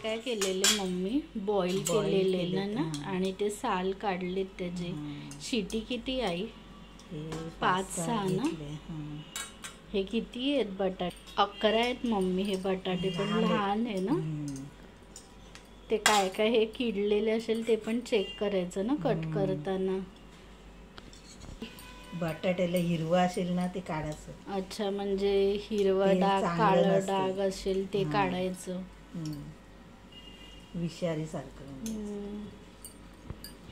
काय केलेले mummy boil केलेले ना आणि ते साल काढलेत त्याचे. शिटी किती आई? 5-6 ना. हे किती आहेत बटाटे? 11 आहेत मम्मी. हे बटाटे पण लहान आहे ना. ते काय काय हे किडलेले असेल ते पण चेक करायचं ना कट करताना. बटाट्याला हिरवा असेल ना ते काढायचं. अच्छा, म्हणजे हिरवा डाग काळा डाग असेल ते काढायचं. विषारी सारखं.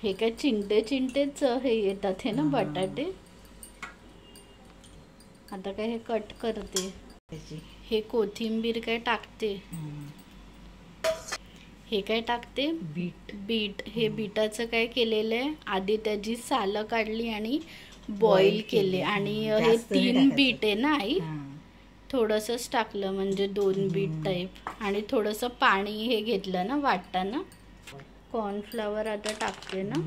हे काय चिंटेच हे येतात हे ना बटाटे. आता काय हे कट करते. हे कोथिंबीर काय टाकते. हे काय टाकते? बीट. हे बीटाचं काय केलेलं आहे, आधी त्याची सालं काढली आणि बॉईल केले. आणि हे 3 बीट आहे ना आई. थोडंसंच टाकलं म्हणजे 2 बीट टाईप. आणि थोडंसं पाणी हे घेतलं ना वाटताना. कॉर्नफ्लॉवर आता टाकते ना.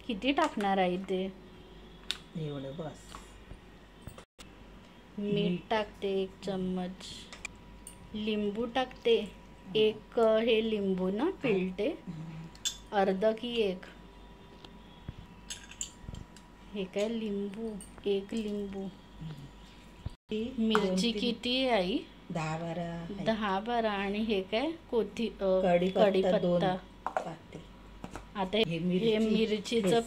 किती टाकणार आई ते? एवढं बस. मीठ टाकते 1 चम्मच. लिंबू टाकते 1. हे लिंबू ना पिळते. अर्धा की 1? हे काय लिंबू 1 लिंबू. मिरची किती आहे आई? 10-12. आणि हे काय कढीपत्ता. आता हे मिरचीचं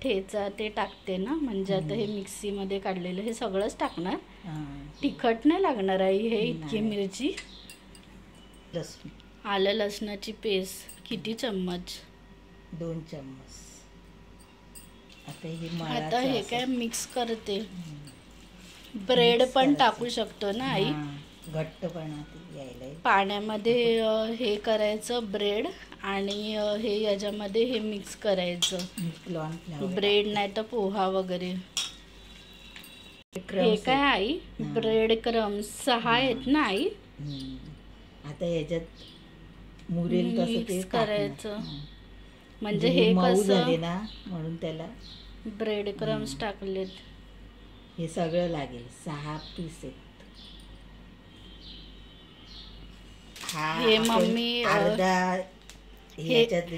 ठेचा ते टाकते ना. म्हणजे आता हे मिक्सीमध्ये काढलेलं हे सगळंच टाकणार. तिखट नाही लागणार आई हे इतकी मिरची. आलं लसणाची पेस्ट किती चम्मच? 2 चम्मच. आता हे काय मिक्स करते. ब्रेड पण टाकू शकतो ना आई. घट्टपणा यायला पाण्यामध्ये हे करायचं ब्रेड आणि हे याच्यामध्ये हे मिक्स करायचं. ब्रेड नाही तर पोहा वगैरे. हे काय आई? ब्रेड क्रम्स 6 आहेत ना आई. आता याच्यात मुरेल तसं मिक्स करायचं. म्हणजे हे कसं ना म्हणून त्याला ब्रेड क्रम्स टाकलेत. हे सगळं लागेल. 6 पीस आहेत. हे मम्मी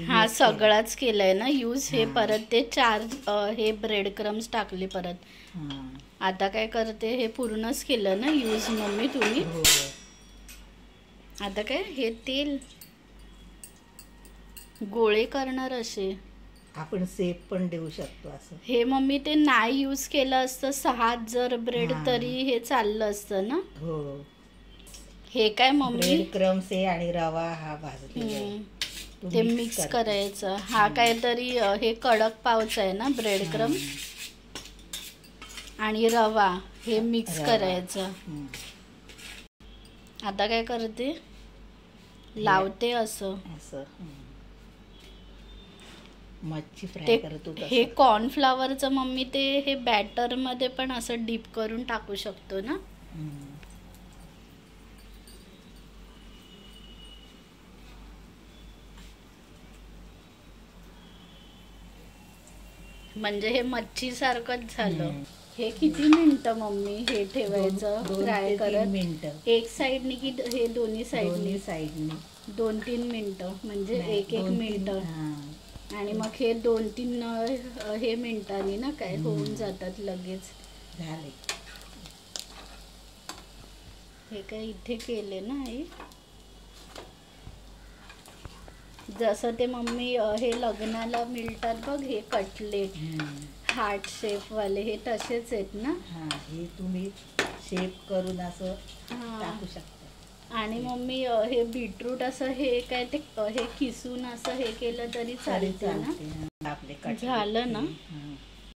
हा सगळाच केलाय ना यूज. हे परत ते 4 हे ब्रेड क्रम्स टाकले परत. आता काय करते हे पूर्णच केलं ना यूज मम्मी तुम्ही. आता काय हे तेल गोळे करणार असे. आपण सेप पण देऊ शकतो असं. हे मम्मी ते नाही यूज केलं असतं 6 जर ब्रेड तरी हे चाललं असतं ना. हो. हे काय मम्मी ब्रेड क्रम्स आहे आणि रवा हा भाजलेला ते मिक्स करायचं. हा काहीतरी हे कडक पावच आहे ना ब्रेड क्रम्स आणि रवा हे मिक्स करायचं. आता काय करते लावते असं. मच्छी फ्राय करतो हे कॉर्नफ्लॉवरचं मम्मी ते हे बॅटर मध्ये पण असं डीप करून टाकू शकतो ना. म्हणजे हे मच्छी सारखंच झालं. हे किती मिनिटं मम्मी हे ठेवायचं फ्राय करत? एक साइडनी की हे दोन्ही साइडनी? 2-3 मिनिटं म्हणजे 1-1 मिनिटं. आणि मग हे 2-3 हे मिनिटांनी ना काय होऊन जातात लगेच. झाले. हे काय इथे केले ना आई. जसं ते मम्मी हे लग्नाला मिळतात बघ हे कटलेट हार्ट शेप वाले हे तसेच आहेत ना. हे तुम्ही शेप करून असं टाकू शकता. आणि मम्मी हे बीटरूट असं हे काय ते हे किसून असं हे केलं तरी चालते ना. आपले झालं ना.